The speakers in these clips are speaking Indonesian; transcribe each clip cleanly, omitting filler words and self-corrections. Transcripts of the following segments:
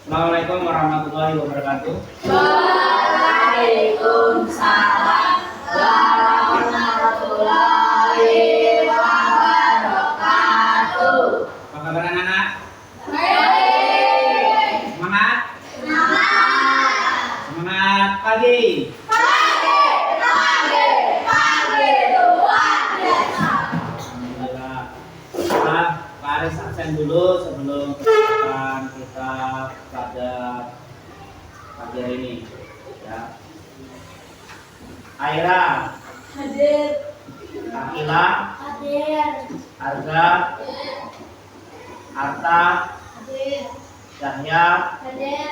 Assalamualaikum warahmatullahi wabarakatuh. Waalaikumsalam warahmatullahi wabarakatuh. Apa kabar anak-anak? Baik. Semangat? Semangat. Semangat pagi. Pagi luar biasa. Alhamdulillah. Pak Aris absen dulu sebelum kita pada pagi hari ini. Ya. Aira, Hadir. Akila, Hadir. Arga, Arta, Hadir. Cahya, Hadir.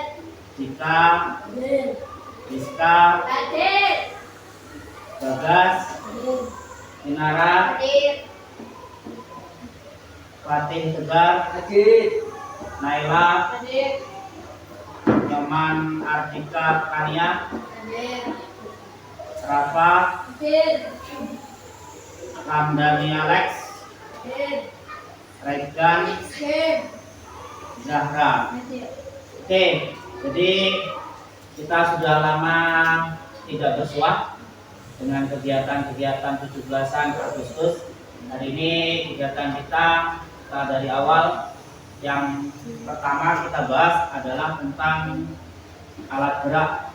Cika, Hadir. Rizka, Hadir. Bagas, Hadir. Inara, Hadir. Fatih Tegar, Naila, Hadir. Nyoman Ardika Kania, Hadir. Rafa, Hadir. Ramdhani Alex, Hadir. Regan, Hadir. Zahra. Hadir. Oke, jadi kita sudah lama tidak bersua dengan kegiatan-kegiatan 17-an Agustus. Hari ini kegiatan kita dari awal yang pertama kita bahas adalah tentang alat gerak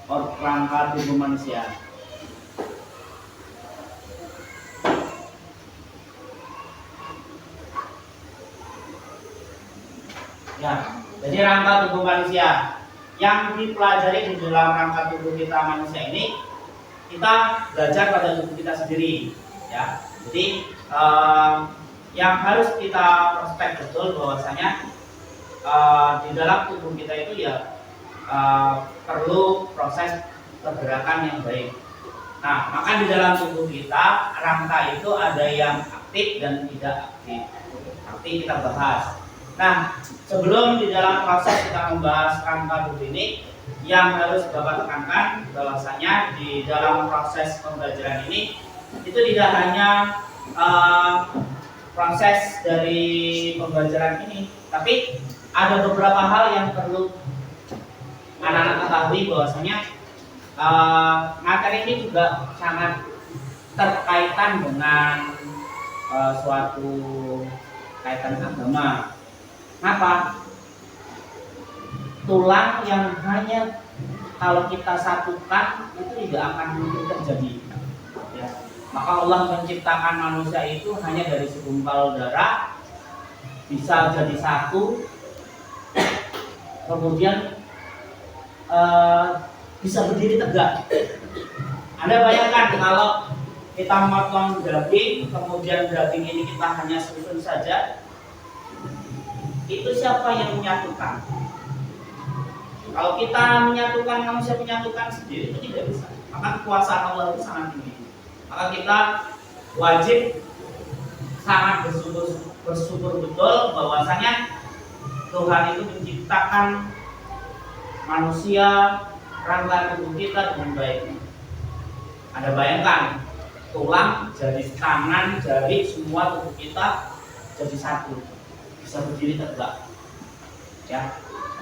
organgka tubuh manusia. Ya, jadi rangka tubuh manusia yang dipelajari di dalam rangka tubuh kita manusia ini, kita belajar pada tubuh kita sendiri. Ya, jadi yang harus kita prospek betul bahwasanya di dalam tubuh kita itu ya perlu proses pergerakan yang baik. Nah, maka di dalam tubuh kita rangka itu ada yang aktif dan tidak aktif. Nanti kita bahas. Nah, sebelum di dalam proses kita membahas rangka tubuh ini, yang harus Bapak tekankan bahwasanya di dalam proses pembelajaran ini itu tidak hanya proses dari pembelajaran ini, tapi ada beberapa hal yang perlu anak-anak ketahui bahwasanya materi ini juga sangat terkaitan dengan suatu kaitan agama. Kenapa? Tulang yang hanya kalau kita satukan itu tidak akan mungkin terjadi. Ya. Maka Allah menciptakan manusia itu hanya dari segumpal darah, bisa jadi satu, kemudian bisa berdiri tegak. Anda bayangkan kalau kita memotong daging, kemudian daging ini kita hanya susun saja, itu siapa yang menyatukan? Kalau kita menyatukan, manusia menyatukan sendiri itu tidak bisa. Maka kekuasaan Allah itu sangat tinggi. Maka kita wajib sangat bersyukur betul bahwasanya Tuhan itu menciptakan manusia rangka tubuh kita dengan baik. Anda bayangkan tulang jadi tangan, jari, semua tubuh kita jadi satu, bisa berdiri tegak. Ya,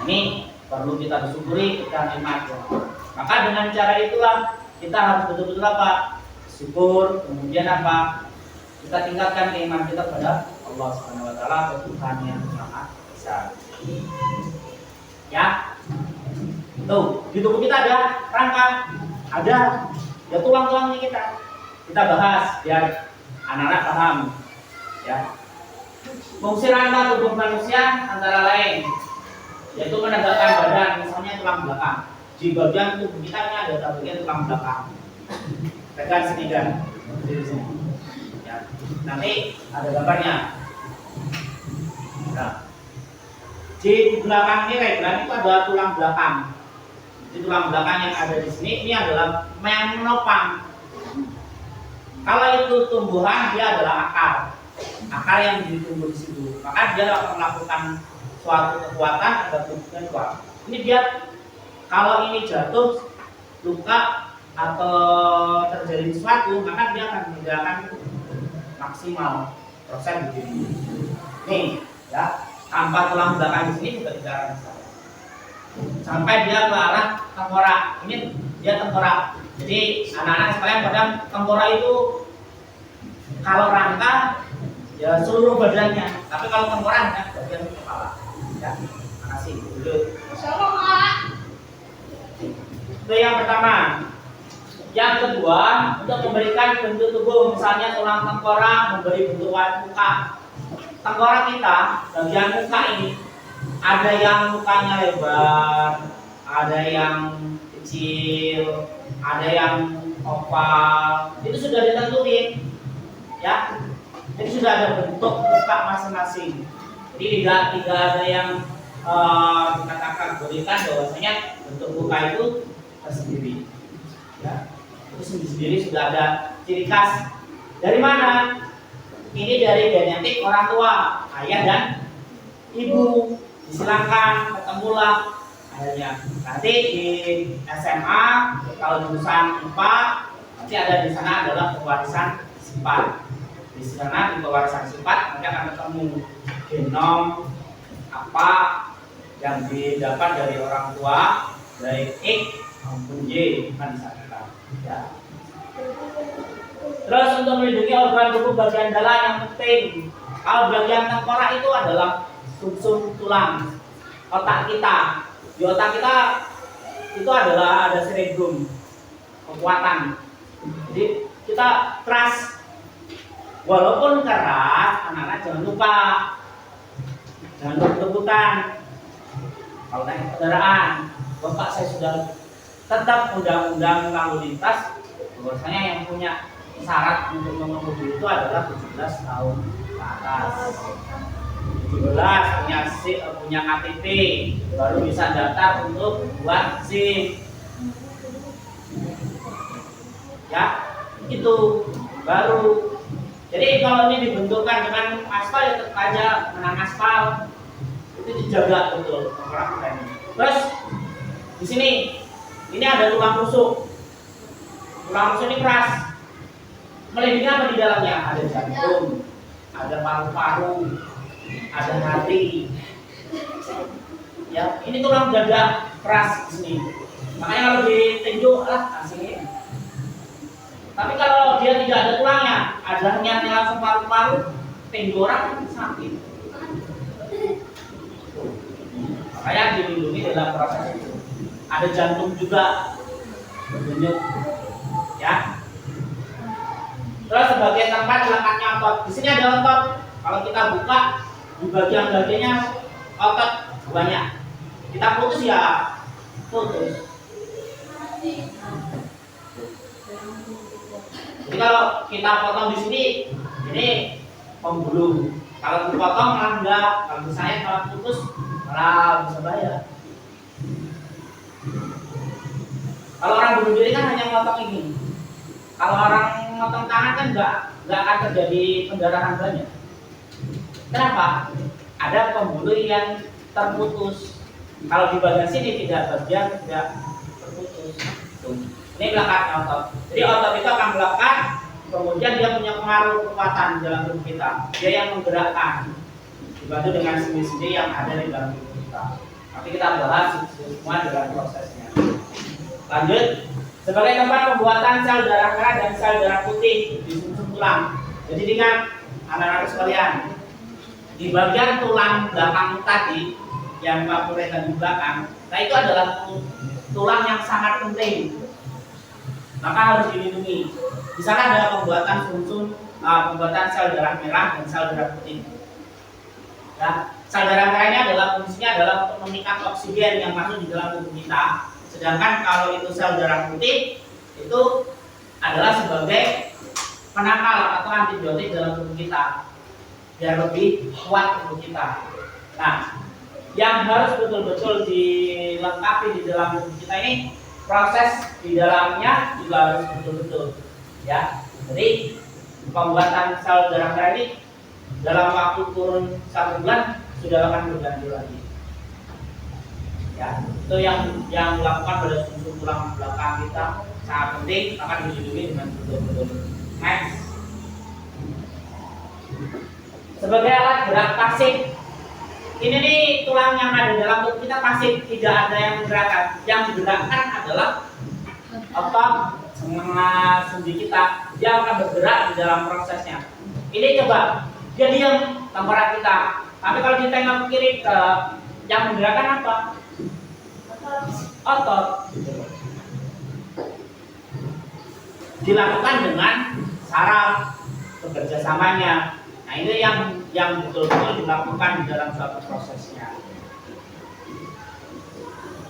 ini perlu kita bersyukuri, kita nikmati. Maka dengan cara itulah kita harus betul-betul apa? Syukur, kemudian apa? Kita tingkatkan keimanan kita pada Allah Subhanahu wa taala, Tuhan yang Maha Esa. Ya. Tuh, di tubuh kita ada rangka, ada ya tulang-tulangnya kita. Kita bahas biar anak-anak paham. Ya. Fungsi rangka tubuh manusia antara lain yaitu menegakkan badan, misalnya tulang belakang. Di bagian tubuh kita ini ada bagian tulang belakang. Tekan segitiga di sini. Ya. Nanti ada gambarnya. Nah, di belakang ini regan itu ada tulang belakang. Di tulang belakang yang ada di sini ini adalah yang menopang. Kalau itu tumbuhan dia adalah akar yang ditumbuh di situ. Maka dia akan melakukan suatu kekuatan agar tubuhnya kuat. Ini dia kalau ini jatuh, luka atau terjadi sesuatu, maka dia akan tidak akan maksimal proses begini. Nih, ya, tanpa tulang belakang di sini juga tidak akan bisa. sampai dia ke arah tengkorak. Ini dia tengkorak. Jadi anak-anak sekalian pada tengkorak itu kalau rangka ya seluruh badannya, tapi kalau tengkorak hanya bagian kepala. Ya, makasih dulu. Sama Kak. Itu yang pertama. Yang kedua, untuk memberikan bentuk tubuh, misalnya tulang tengkorak memberi bentuk muka. Tengkorak kita, bagian muka ini ada yang mukanya lebar, ada yang kecil, ada yang oval. Itu sudah ditentuin, ya. Jadi sudah ada bentuk muka masing-masing. Jadi tidak ada yang dikatakan berikan bahwasanya bentuk muka itu tersendiri. Ya, itu sendiri sudah ada ciri khas. Dari mana? Ini dari genetik orang tua, ayah dan ibu. Silakan ketemulah ayahnya. Nanti di SMA kalau jurusan IPA nanti ada di sana adalah pewarisan sifat. Di sana di pewarisan sifat nanti akan ketemu genom apa yang didapat dari orang tua, dari X maupun Y akan disatukan. Ya. Terus untuk melindungi organ tubuh bagian dalam yang penting, kalau bagian tengkorak itu adalah sumsum tulang otak kita. Di otak kita itu adalah ada cerebrum, kekuatan. Jadi kita keras, walaupun keras, anak-anak jangan lupa rebutan. Kalau naik kendaraan, bapak saya sudah tetap undang-undang lalu lintas, bahwasanya yang punya syarat untuk mengemudi itu adalah 17 tahun ke atas. 17 punya KTP baru bisa daftar untuk buat SIM. Ya, itu baru. Jadi kalau ini dibentukkan dengan aspal ya tetap aja menang aspal. Itu dijaga betul orang ini. Terus di sini ini ada tulang rusuk. Tulang rusuk ini keras. Melindungi apa di dalamnya? Ada jantung, ada paru-paru, ada hati. Ya, ini tulang dada keras di sini. Makanya kalau ditinju asing. Tapi kalau dia tidak ada tulangnya, ada hanya langsung paru-paru, tinju orang sakit. Makanya dilindungi dalam proses itu. Ada jantung juga berdenyut, ya. Terus sebagai tempat lekatnya otot. Di sini ada otot. Kalau kita buka di bagian-bagiannya otot banyak. Kita putus ya putus. Jadi kalau kita potong di sini, ini pembuluh. Kalau dipotong malah enggak. Kalau misalnya kalau putus malah bisa bahaya. Kalau orang bunuh diri kan hanya motong ini. Kalau orang motong tangan kan enggak akan terjadi pendarahan banyak. Kenapa? Ada pembuluh yang terputus. Kalau di bagian sini tidak terputus. Tuh. Ini belakangnya otot. Jadi otot itu akan melekat, kemudian dia punya pengaruh kekuatan dalam tubuh kita. Dia yang menggerakkan, dibantu dengan sendi-sendi yang ada di dalam tubuh kita. Tapi kita bahas semua dalam prosesnya. Lanjut. Sebagai tempat pembuatan sel darah merah dan sel darah putih di sumsum tulang. Jadi dengan anak-anak sekalian, di bagian tulang belakang tadi yang kapuretan di belakang, nah itu adalah tulang yang sangat penting. Maka harus dilindungi. Di sana ada pembuatan sumsum, pembuatan sel darah merah dan sel darah putih. Ya, sel darah merah ini adalah fungsinya adalah untuk mengikat oksigen yang masuk di dalam tubuh kita. Sedangkan kalau itu sel darah putih itu adalah sebagai penangkal atau antibiotik dalam tubuh kita biar lebih kuat tubuh kita. Nah, yang harus betul-betul dilengkapi di dalam tubuh kita ini, proses di dalamnya juga harus betul-betul, ya. Jadi pembuatan sel darah merah ini dalam waktu kurun 1 bulan sudah akan berganti lagi. Ya, itu yang dilakukan pada sumsum tulang belakang kita sangat penting, akan dilindungi dengan betul-betul. Next. Sebagai alat gerak pasif, ini nih tulang yang ada dalam tubuh kita pasti tidak ada yang menggerakkan. Yang digerakkan adalah otot sendi kita. Dia akan bergerak di dalam prosesnya. Ini coba dia diam tengkorak kita. Tapi kalau kita tengok kiri ke yang menggerakkan apa? Otot. Dilakukan dengan saraf bekerjasamanya. Nah ini yang betul-betul dilakukan di dalam suatu prosesnya.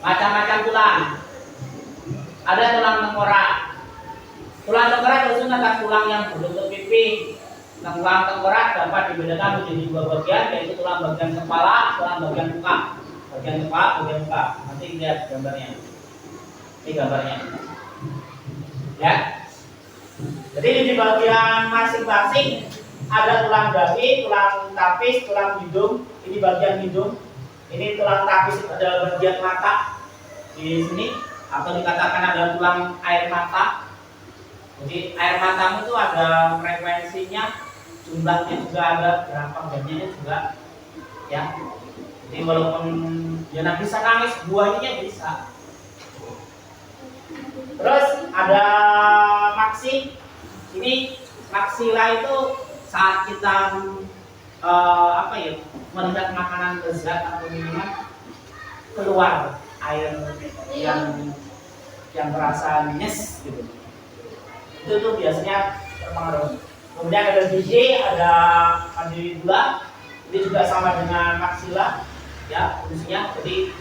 Macam-macam tulang. Ada tulang tengkorak. Tulang tengkorak tersusun atas tulang yang berbentuk pipi. Tulang tengkorak dapat dibedakan menjadi dua bagian, yaitu tulang bagian kepala, tulang bagian muka. Bagian kepala, bagian muka. Nanti lihat gambarnya. Ini gambarnya. Ya. Jadi di bagian masing-masing ada tulang dahi, tulang tapis, tulang hidung. Ini bagian hidung. Ini tulang tapis adalah bagian mata di sini, atau dikatakan ada tulang air mata. Jadi air matamu itu ada frekuensinya, jumlahnya juga ada, berapa banyaknya juga, ya. Jadi walaupun dia nggak bisa nangis, buahnya bisa. Terus ada maksi. Ini maksila itu saat kita melihat makanan lezat atau minuman keluar air yang terasa nyes gitu. Itu tuh biasanya terpengaruh. Kemudian ada gigi, ada mandibula. Ini juga sama dengan maksila, ya fungsinya. Jadi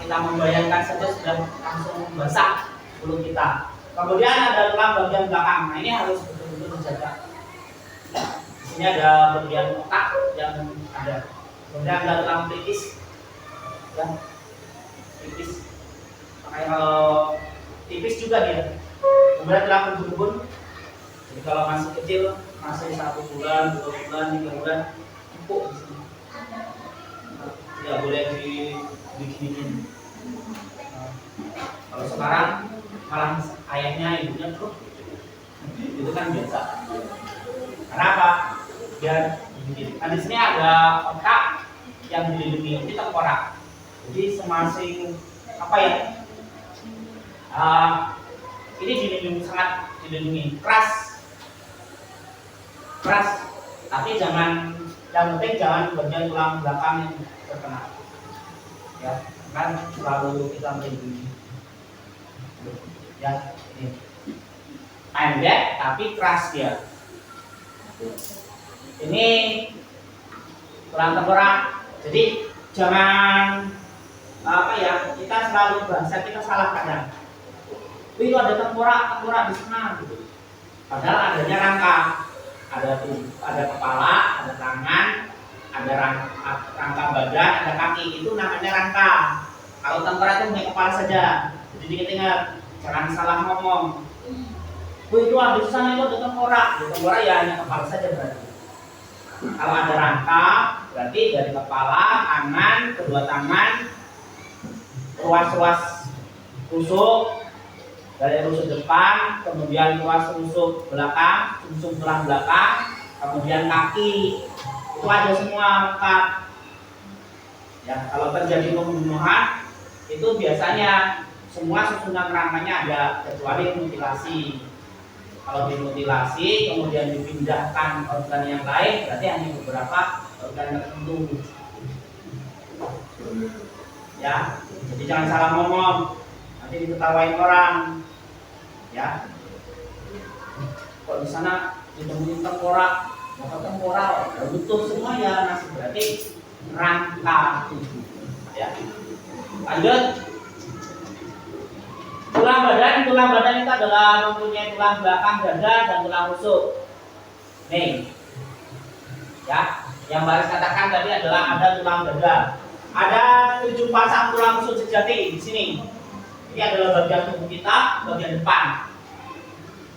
kita membayangkan saja sudah langsung basah mulut kita. Kemudian ada tulang bagian belakang. Nah ini harus betul-betul dijaga. Di sini ada bagian otak yang ada. Kemudian ada tulang tipis, ya tipis. Makanya kalau tipis juga dia. Kemudian tulang berbun. Jadi kalau masih kecil, masih 1 bulan, 2 bulan, 3 bulan, empuk di sini. Tidak boleh diginiin. Kalau sekarang malah ayahnya ibunya tuh itu kan biasa. Kenapa? Biar begini. Nah di sini ada otak yang dilindungi, ini tengkorak. Jadi semasing apa ya? Ini dilindungi, sangat dilindungi, keras, tapi yang penting jangan bagian tulang belakang yang terkena, ya kan selalu kita melindungi, ya ini pendek tapi keras dia. Ini tulang tengkorak, jadi jangan kita selalu bahasa kita salah kadang. Itu ada tengkorak di sana gitu. Padahal adanya rangka, ada kepala, ada tangan, ada rangka badan, ada kaki, itu namanya rangka. Kalau tengkorak itu punya kepala saja. Jadi ingat, jangan salah ngomong. Itu di sana itu ada tengkorak. Tengkorak ya hanya kepala saja berarti. Kalau ada rangka, berarti dari kepala, tangan, kedua tangan, ruas-ruas rusuk. Dari rusuk depan, kemudian ruas rusuk belakang, rusuk tulang belakang, kemudian kaki, itu ada semua lengkap. Ya, kalau terjadi pembunuhan, itu biasanya semua susunan rangkanya ada, kecuali mutilasi. Kalau dimutilasi, kemudian dipindahkan organ yang lain, berarti hanya beberapa organ tertentu. Ya, jadi jangan salah ngomong, nanti diketawain orang. Ya, kalau di sana ditemuin tengkorak, maka tengkorak butuh semua ya nasi, berarti rangka. Ya, lanjut. Tulang badan itu adalah mempunyai tulang belakang dada dan tulang rusuk. Nih, ya, yang Baris katakan tadi adalah ada tulang dada. Ada 7 pasang tulang rusuk sejati di sini. Ini adalah bagian tubuh kita, bagian depan.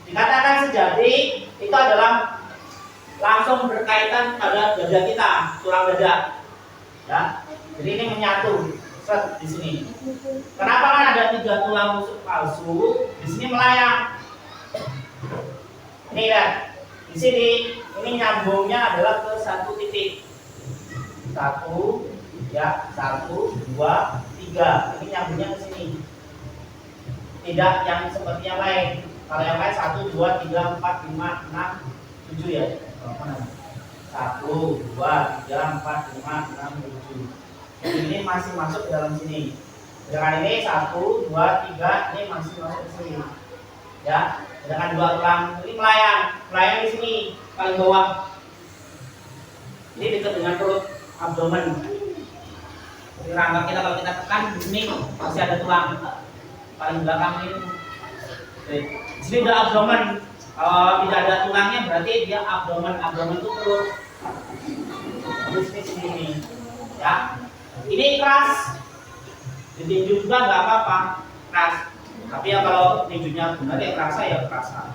Dikatakan sejati itu adalah langsung berkaitan pada dada kita, tulang dada. Ya, jadi ini menyatu di sini. Kenapa kan ada 3 tulang rusuk palsu? Di sini melayang. Ini lihat, di sini ini nyambungnya adalah ke 1 titik. 1, Ya, 1, 2, 3. Ini nyambungnya ke sini. Tidak yang seperti yang lain. Kalau yang lain 1, 2, 3, 4, 5, 6, 7 ya. 1, 2, 3, 4, 5, 6, 7. Jadi ini masih masuk ke dalam sini. Dengan ini 1, 2, 3 ini masih masuk ke sini. Ya, dengan 2 tulang ini melayang di sini paling bawah. Ini dekat dengan perut abdomen. Jadi rangka kita kalau kita tekan di sini masih ada tulang paling belakang ini. Oke. Di sini ada abdomen. Kalau tidak ada tulangnya berarti dia abdomen. Abdomen itu perut. Di sini, ya. Ini keras. Ditinju juga nggak apa-apa, keras. Tapi ya kalau tinjunya benar ya kerasa ya kerasa.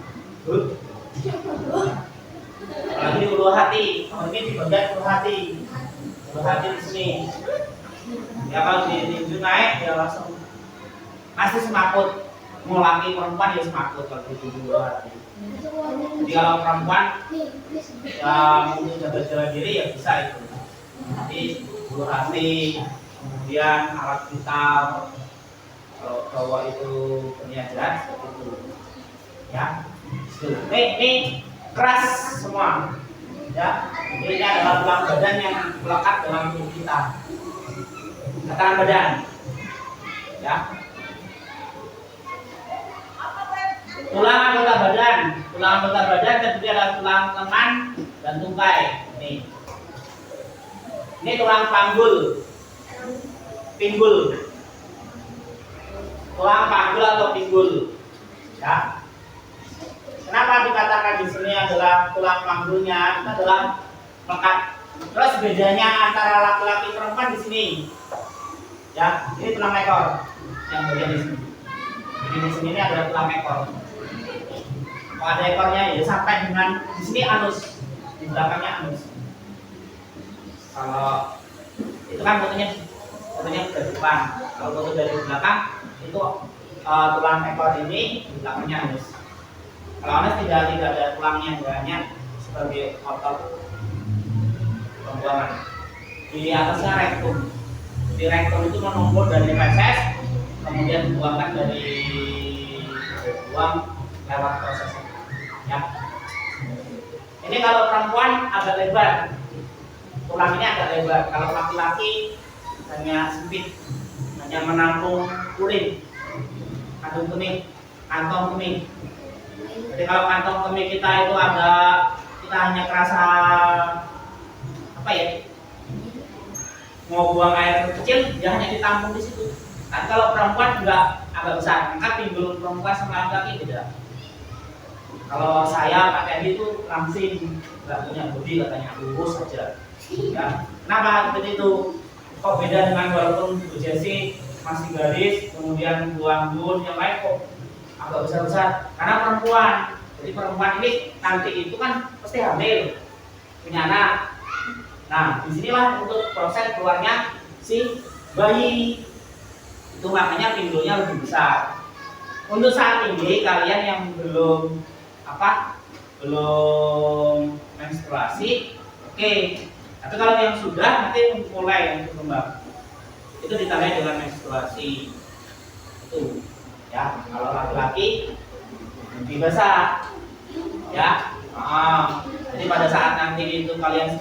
Apalagi di ulu hati. Ini di bagian ulu hati. Ulu hati di sini. Ya kalau ditinju naik ya langsung masih semakut. Mau laki perempuan ya semakut kalau ditinju ulu hati. Jadi kalau perempuan ya mau jaga diri ya bisa itu. Jadi ulu hati, kemudian alat vital, kalau cowok itu penyajian seperti itu, ya. Ini keras semua, ya. Ini adalah tulang badan yang melekat dalam tubuh kita, tekanan badan, ya. Tulang anggota badan terdiri adalah tulang lengan dan tungkai. Ini tulang pinggul, tulang panggul atau pinggul, ya. Kenapa dikatakan di sini adalah tulang panggulnya? Itu adalah melekat. Terus bedanya antara laki-laki perempuan di sini, ya. Ini tulang ekor yang bagian di sini. Jadi di sini ini adalah tulang ekor. Kalau ada ekornya ya sampai dengan di sini anus, di belakangnya anus. Kalau itu kan fotonya dari depan. Kalau foto dari belakang itu tulang ekor ini di belakangnya anus. Kalau anus tidak ada tulangnya, hanya sebagai otot pembuangan. Di atasnya rektum. Di rektum itu menumpuk dari feses, kemudian dibuangkan buang lewat proses. Ya. Ini kalau perempuan agak lebar. Tulang ini agak lebar. Kalau laki-laki hanya sempit, hanya menampung urin, kantong kemih. Jadi kalau kantong kemih kita itu kita hanya kerasa apa ya? Mau buang air kecil, dia hanya ditampung di situ. Kan kalau perempuan juga agak besar, maka pinggul perempuan sama laki-laki beda. Kalau saya Pak Tendi itu langsing, nggak punya bodi, katanya lurus saja. Ya. Kenapa seperti itu? Kok beda dengan walaupun Bu Jesse masih garis, kemudian Bu Anggun yang lain kok agak besar-besar? Karena perempuan. Jadi perempuan ini nanti itu kan pasti hamil, punya anak. Nah, disinilah untuk proses keluarnya si bayi. Itu makanya pinggulnya lebih besar. Untuk saat ini kalian yang belum menstruasi, oke. Tapi kalau yang sudah nanti mulai untuk kembang, itu ditandai dengan menstruasi itu, ya. Kalau laki-laki lebih besar, ya. Jadi pada saat nanti itu kalian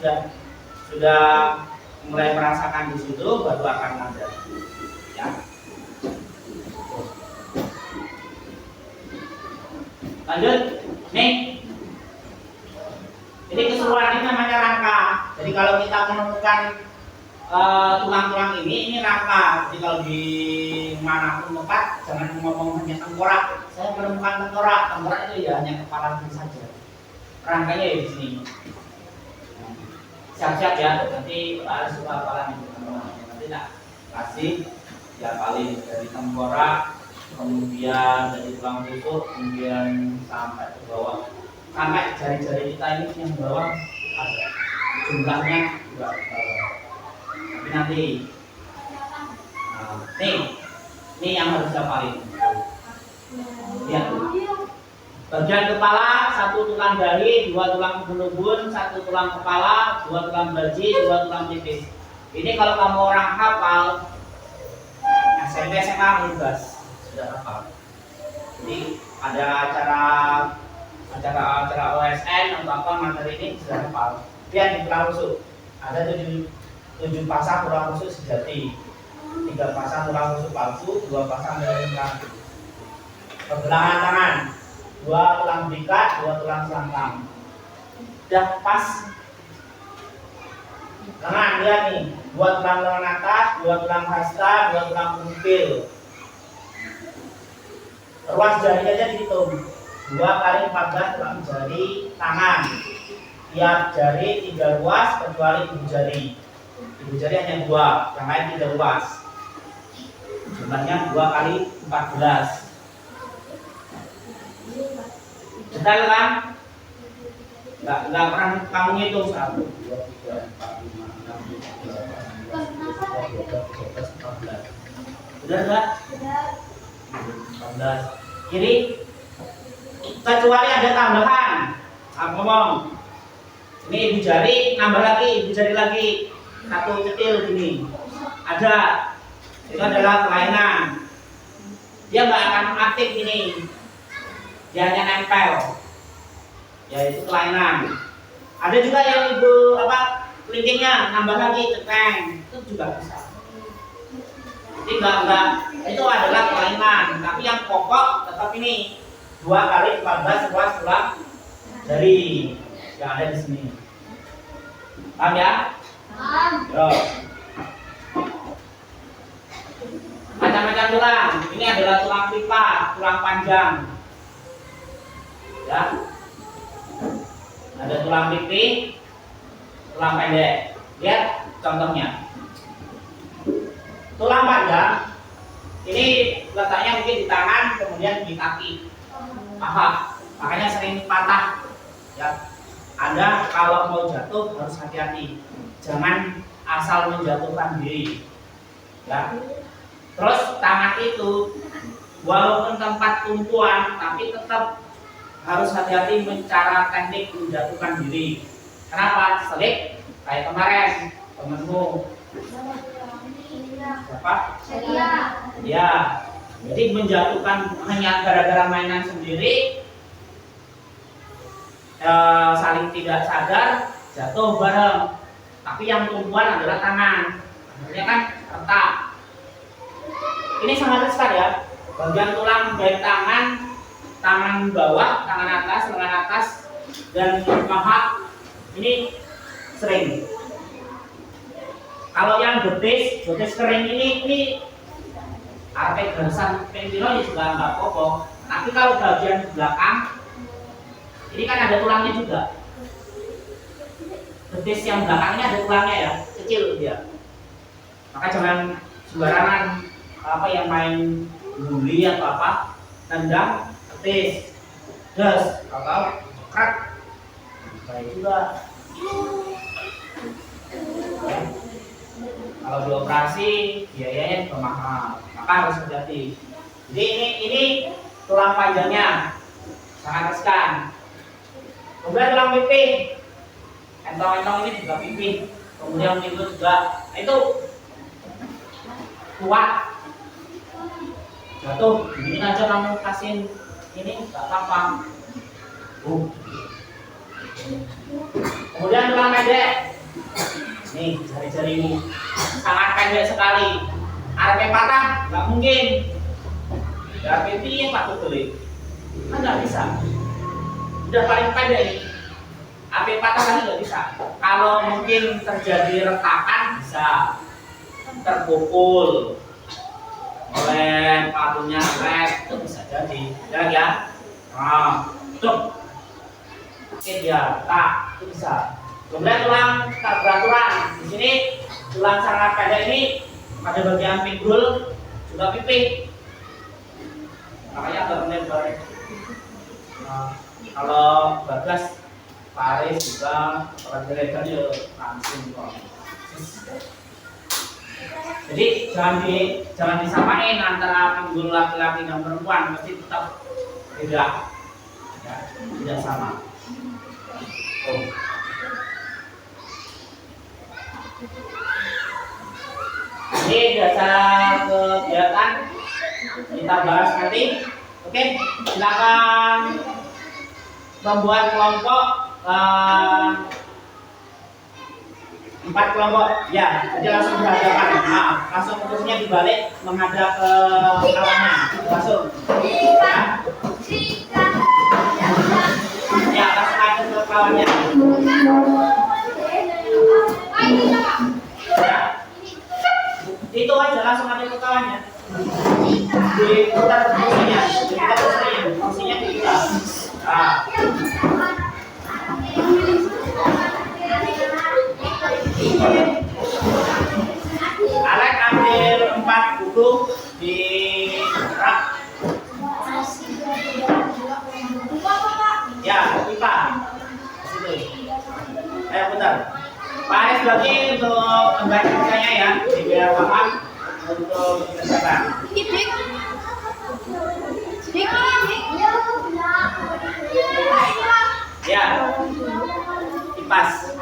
sudah mulai merasakan di situ, baru akan ada, ya. Lanjut, nih. Jadi keseluruhan ini namanya rangka. Jadi kalau kita menemukan tulang-tulang ini rangka. Jadi kalau di manapun tempat jangan ngomong hanya tengkorak. Saya menemukan tengkorak itu ya hanya kepala saja. Rangkanya ya di sini. Siap-siap ya, nanti harus hafalan itu. Nanti nak kasih ya paling dari tengkorak, kemudian dari tulang rusuk, kemudian sampai ke bawah. Sampai jari-jari kita ini yang bawah ada jumlahnya juga bawah. Tapi nanti ini yang harus dihafalin. Lihat tuh. Bagian kepala 1 tulang dahi, 2 tulang ubun-ubun, 1 tulang kepala, 2 tulang baji, 2 tulang tipis. Ini kalau kamu orang hafal SMP SMA bebas sudah hafal. Jadi ada acara OSN atau apa materi ini sudah hafal. Lihat di tulang rusuk ada 7 pasang tulang rusuk sejati, 3 pasang tulang rusuk palsu, 2 pasang dari tulang pergelangan tangan, 2 tulang berikat, 2 tulang selangkang. Udah pas. Tangan lihat nih, 2 tulang lengan atas, 2 tulang hasta, 2 tulang kumpil. Ruas jari aja dihitung, 2 kali 14 tulang jari tangan. Tiap jari 3 ruas kecuali ibu jari. Ibu jari hanya 2, yang lain 3 ruas. Jumlahnya 2 kali 14. Betul kan? Enggak pernah kamu ngitung 1, 2, 3, 4, 5, 6, 7, 8, 9, 10, 11, 12, 13, 14. Benar enggak? Benar. 14. Kiri. Kecuali ada tambahan. Aku ngomong. Ini ibu jari, nambah lagi, ibu jari lagi. 1 cetil gini. Ada. Itu adalah kelainan. Dia nggak akan aktif ini. Dia hanya nempel. Yaitu kelainan. Ada juga yang ibu kelingkingnya nambah lagi cekeng, itu juga bisa. Jadi enggak itu adalah kelainan, tapi yang pokok tetap ini 2 kali 14 ruas tulang jari yang ada di sini. Paham ya? Paham. Yo. Macam-macam tulang. Ini adalah tulang pipa, tulang panjang. Ya. Ada tulang pipi, tulang pendek. Lihat contohnya. Tulang panjang ini letaknya mungkin di tangan, kemudian di kaki, paha. Makanya sering patah. Ya. Anda kalau mau jatuh harus hati-hati. Jangan asal menjatuhkan diri. Ya. Terus tangan itu walaupun tempat tumpuan, tapi tetap harus hati-hati mencara teknik menjatuhkan diri. Kenapa? Selik kayak kemarin temenmu siapa? Ceria. Ya, jadi menjatuhkan hanya gara-gara mainan sendiri, saling tidak sadar jatuh bareng. Tapi yang tumpuan adalah tangan, akhirnya kan retak. Ini sangat riskan ya. Bagian tulang baik tangan bawah, tangan atas, lengan atas, dan paha ini sering. Kalau yang betis kering ini arti garisan pendino juga nggak kokoh. Tapi kalau bagian belakang, ini kan ada tulangnya juga. Betis yang belakangnya ada tulangnya ya, kecil dia. Maka jangan sembarangan yang main guli atau apa, tendang, betis, gas, atau cekrak, baik juga. Ya. Kalau dioperasi biayanya juga mahal, maka harus hati-hati. Jadi ini tulang panjangnya sangat riskan. Kemudian tulang pipi, entong-entong ini juga pipi. Kemudian itu juga itu kuat. Jatuh, ini aja kamu kasihin ini nggak apa-apa. Kemudian tulang pendek. Nih jari-jarimu sangat pendek sekali. Arep patah nggak mungkin. Ya pipi patut beli. Kan nggak bisa. Udah paling pendek ini. Arep patah kan nggak bisa. Kalau mungkin terjadi retakan bisa. Terpukul oleh palunya itu bisa jadi. Ya. Nah, tuh. Oke dia tak itu bisa. Kemudian tulang beraturan di sini tulang sangat pendek ini pada bagian pinggul juga pipi. Makanya agak melebar. Nah, kalau Bagas Paris juga orang gelegan ya langsung kok. Jadi jangan disamain antara pinggul laki-laki dan perempuan, mesti tetap beda. Ya, tidak sama. Jadi dasar kegiatan kita bahas nanti. Oke, silakan membuat kelompok 4 kelompok. Ya, jadi langsung berhadapan. Nah, langsung fokusnya dibalik menghadap ke kawannya. Langsung. Ya, langsung ada ke kawannya. Ya. Itu aja langsung ada ke kawannya. Diputar fungsinya, fungsinya diputar. Nah. Alek ambil 4 buku di rak. Ya, IPA. Situ. Ayo putar. Pak Aris bagi untuk membacanya ya, biar paham untuk dikerjakan. Ya, kipas.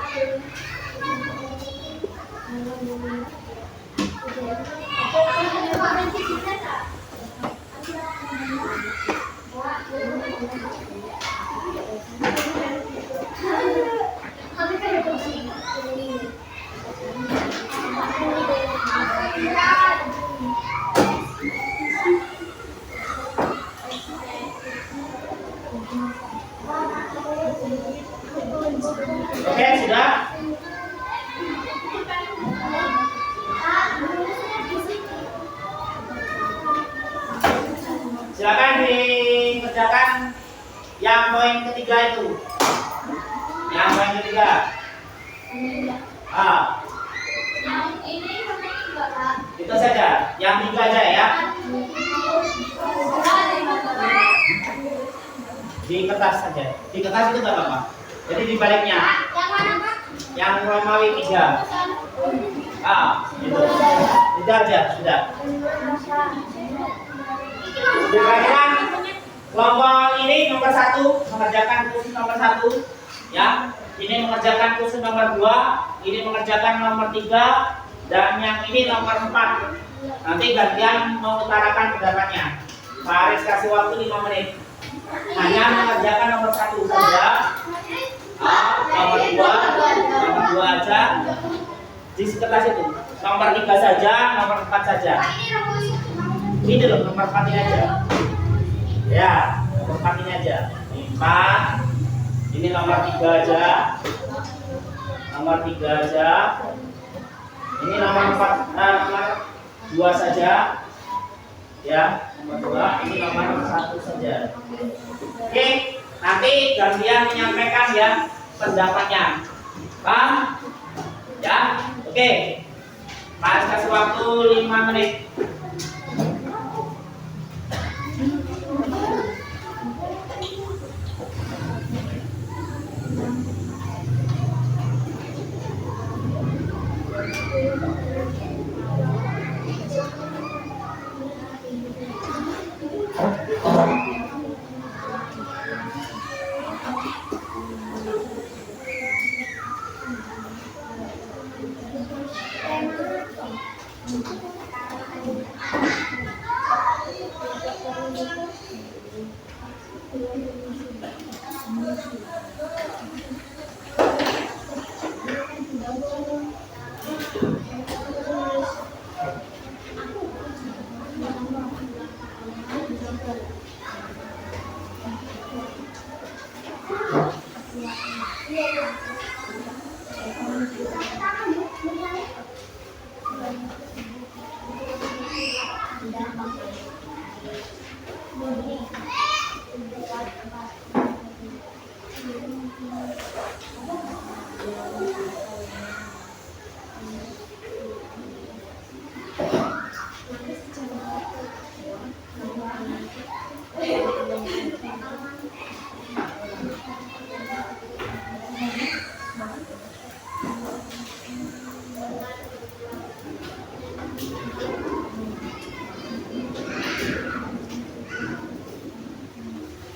Oke, sudah. Silakan dikerjakan yang poin ketiga itu. Yang poin ketiga. Itu saja. Yang 3 aja ya. Di kertas saja. Di kertas itu enggak apa-apa. Jadi di baliknya. Yang Romawi 3. Itu. Itu aja, sudah. Diberikan kelompok ini nomor 1 mengerjakan kursus nomor 1 ya. Ini mengerjakan kursus nomor 2, ini mengerjakan nomor 3, dan yang ini nomor 4. Nanti gantian mengutarakan pendapatnya. Pak Aris kasih waktu 5 menit. Hanya mengerjakan nomor 1 saja. Nomor 2 aja. Di kertas itu. Nomor 3 saja, nomor 4 saja. Ini loh, nomor 4 ini aja. Ya, nomor 4 ini aja. 4. Ini nomor 3 aja. Nomor 3 aja. Ini nomor 4, nomor 2 saja. Ya, nomor 2. Ini nomor 1 saja. Oke, nanti gantian menyampaikan ya pendapatnya. Paham? Ya, oke. Mas kasih waktu 5 menit.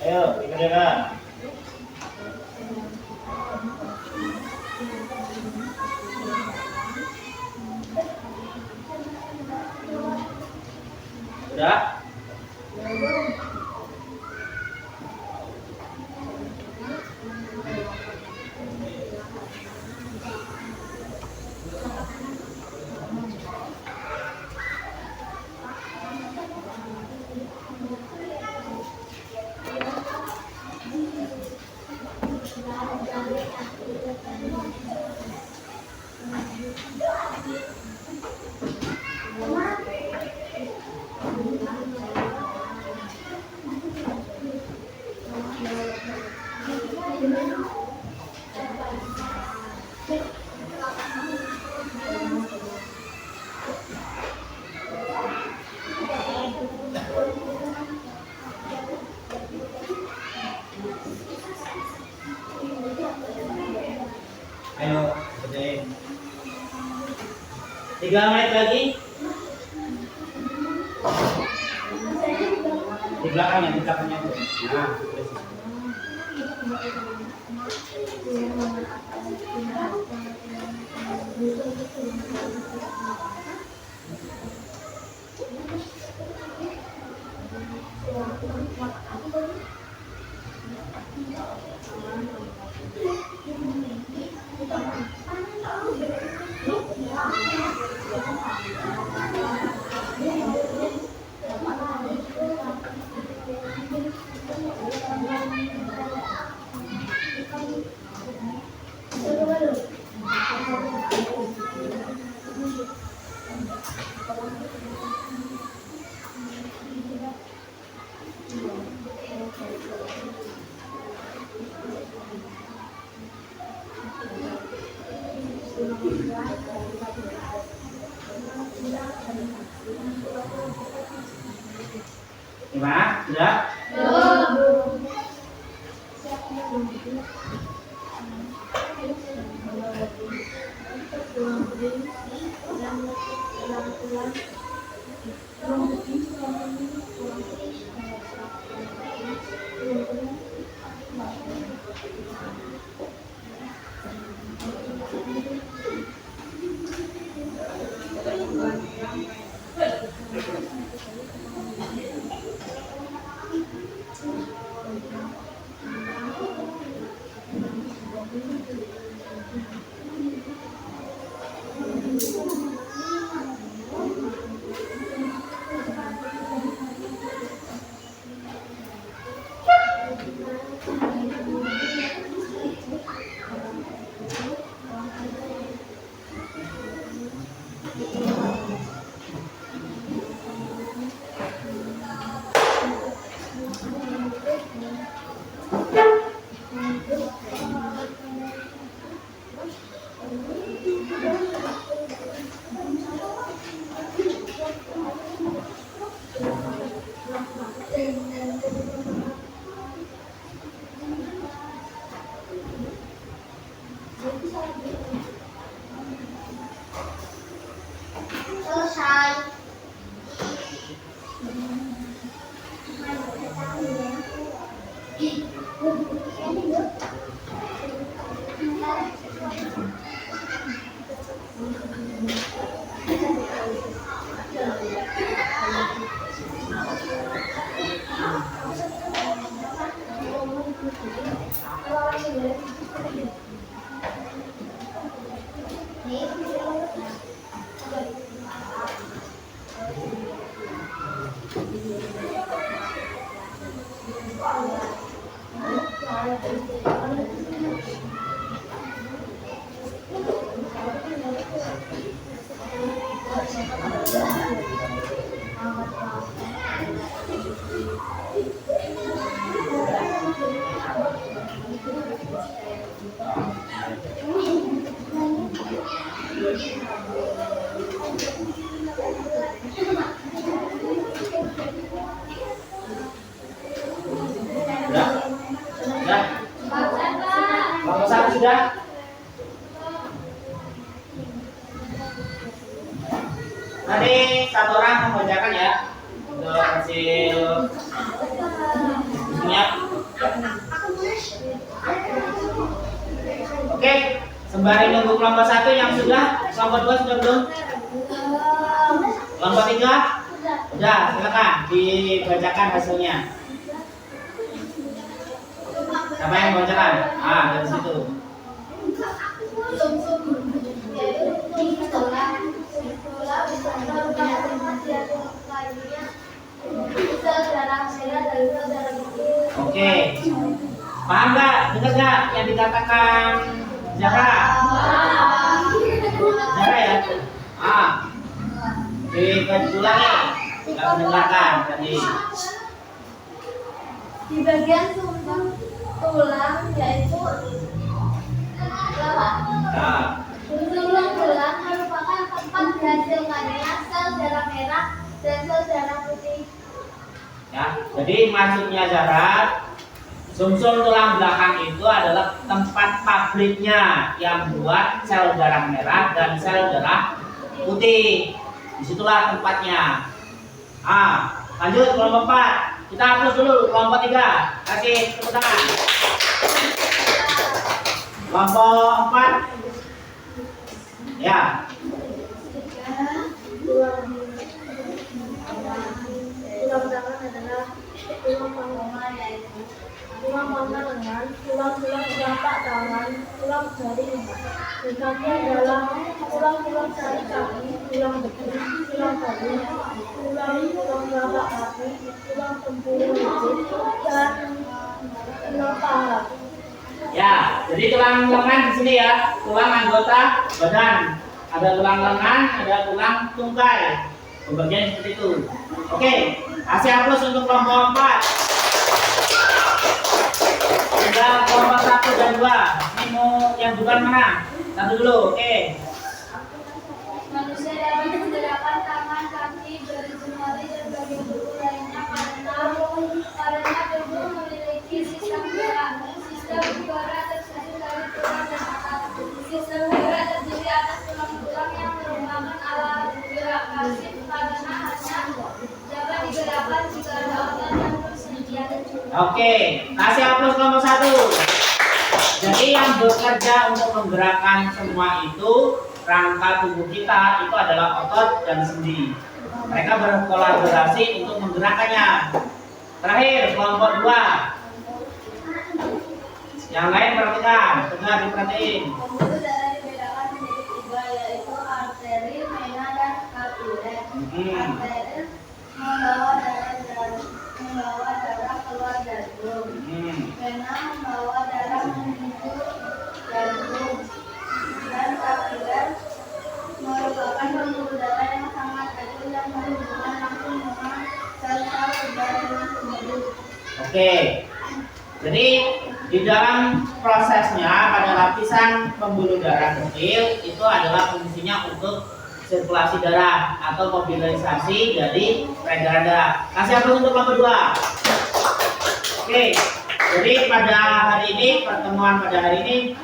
Ayo, dikerjakan. Sudah? Ayo, kerjain. 3 menit lagi. Di belakangnya, di belakangnya. Nah, gimana? Sudah? Selesai. Sudah? Nanti satu orang membacakan ya untuk hasil diskusinya. Oke, sembari nunggu kelompok 1 yang sudah, kelompok 2 sudah belum? Kelompok 3? Udah, silakan dibacakan hasilnya. Siapa yang bacakan? Ah, dari situ. Oke. Paham nggak? Dengar nggak yang dikatakan Zahra? Zahra ya? Ah. Diulangi. Nggak mendengarkan tadi. Di bagian sumber tulang yaitu Nah, tulang merupakan tempat dihasilkannya sel darah merah dan sel darah putih. ya. Jadi maksudnya Zahra, sumsum tulang belakang itu adalah tempat pabriknya yang buat sel darah merah dan sel darah putih. Disitulah tempatnya. Ah, lanjut kelompok 4. Kita hapus dulu kelompok 3. Kasih tepuk tangan. Kelompok 4. Ya. Tulang tangan adalah tulang panggungnya yaitu tulang pangkal lengan, tulang-tulang telapak tangan, tulang jari lengan. Di kaki adalah tulang-tulang jari kaki, tulang betis, tulang bahu, tulang telapak kaki, tulang tempurung wujud, dan tulang paha. Ya, jadi tulang lengan di sini ya, tulang anggota badan. Ada tulang lengan, ada tulang tungkai. Pembagian seperti itu. Oke, kasih hapus untuk kelompok 4. Sudah kelompok 1 dan 2. Ini mau yang bukan mana? Satu dulu, oke. Manusia dapat menggerakkan tangan, kaki, jari-jemari, dan bagian tubuh lainnya karena tubuh memiliki sistem gerak. Sistem gerak tersusun dari tulang dan otot. Sistem gerak terdiri atas tulang-tulang yang merupakan alat gerak pasif karena hanya dapat digerakkan jika ada otot yang tersedia. Oke, kasih hapus kelompok 1. Jadi yang bekerja untuk menggerakkan semua itu rangka tubuh kita itu adalah otot dan sendi. Mereka berkolaborasi untuk menggerakkannya. Terakhir kelompok 2. Yang lain perhatikan, dengar diperhatiin. Pembuluh darah dibedakan menjadi 3 yaitu arteri, vena, dan kapiler. Arteri membawa darah keluar jantung. Vena membawa darah menuju jantung. Dan kapiler merupakan pembuluh darah yang sangat kecil yang berhubungan langsung dengan sel-sel darah yang tubuh. Oke. Jadi di dalam prosesnya pada lapisan pembuluh darah kecil itu adalah fungsinya untuk sirkulasi darah atau mobilisasi dari peredaran darah. Kasih hapus untuk kelompok 2. Oke. Jadi pada hari ini, pertemuan pada hari ini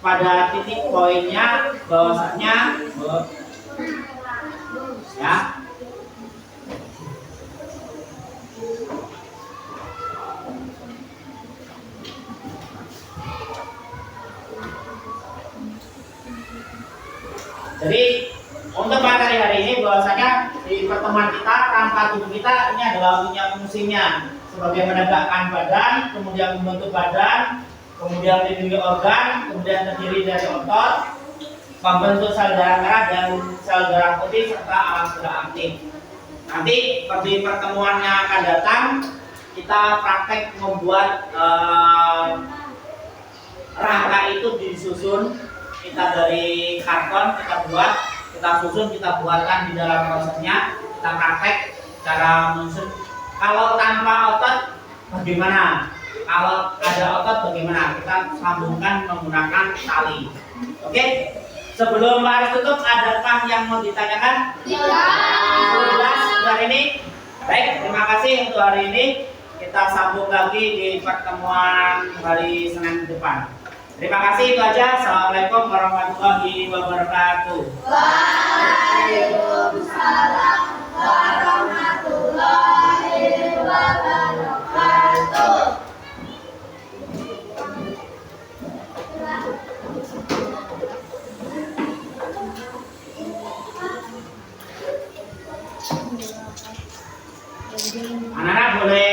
pada titik poinnya bahwasanya ya. Jadi untuk materi hari ini bahwasanya di pertemuan kita rangka tubuh kita ini adalah punya fungsinya sebagai menegakkan badan, kemudian membentuk badan, kemudian melindungi organ, kemudian terdiri dari otot, membentuk sel darah merah dan sel darah putih serta alat gerak aktif. Nanti di pertemuan yang akan datang kita praktek membuat rangka itu disusun. Kita dari karton kita susun, kita buatkan di dalam prosesnya, kita praktek cara menyusun. Kalau tanpa otot bagaimana? Kalau ada otot bagaimana? Kita sambungkan menggunakan tali. Oke? Sebelum Pak tutup, adakah yang mau ditanyakan? Jelas untuk hari ini? Baik, terima kasih untuk hari ini. Kita sambung lagi di pertemuan hari Senin depan. Terima kasih, itu aja. Assalamualaikum warahmatullahi wabarakatuh. Waalaikumsalam warahmatullahi wabarakatuh. Anak-anak boleh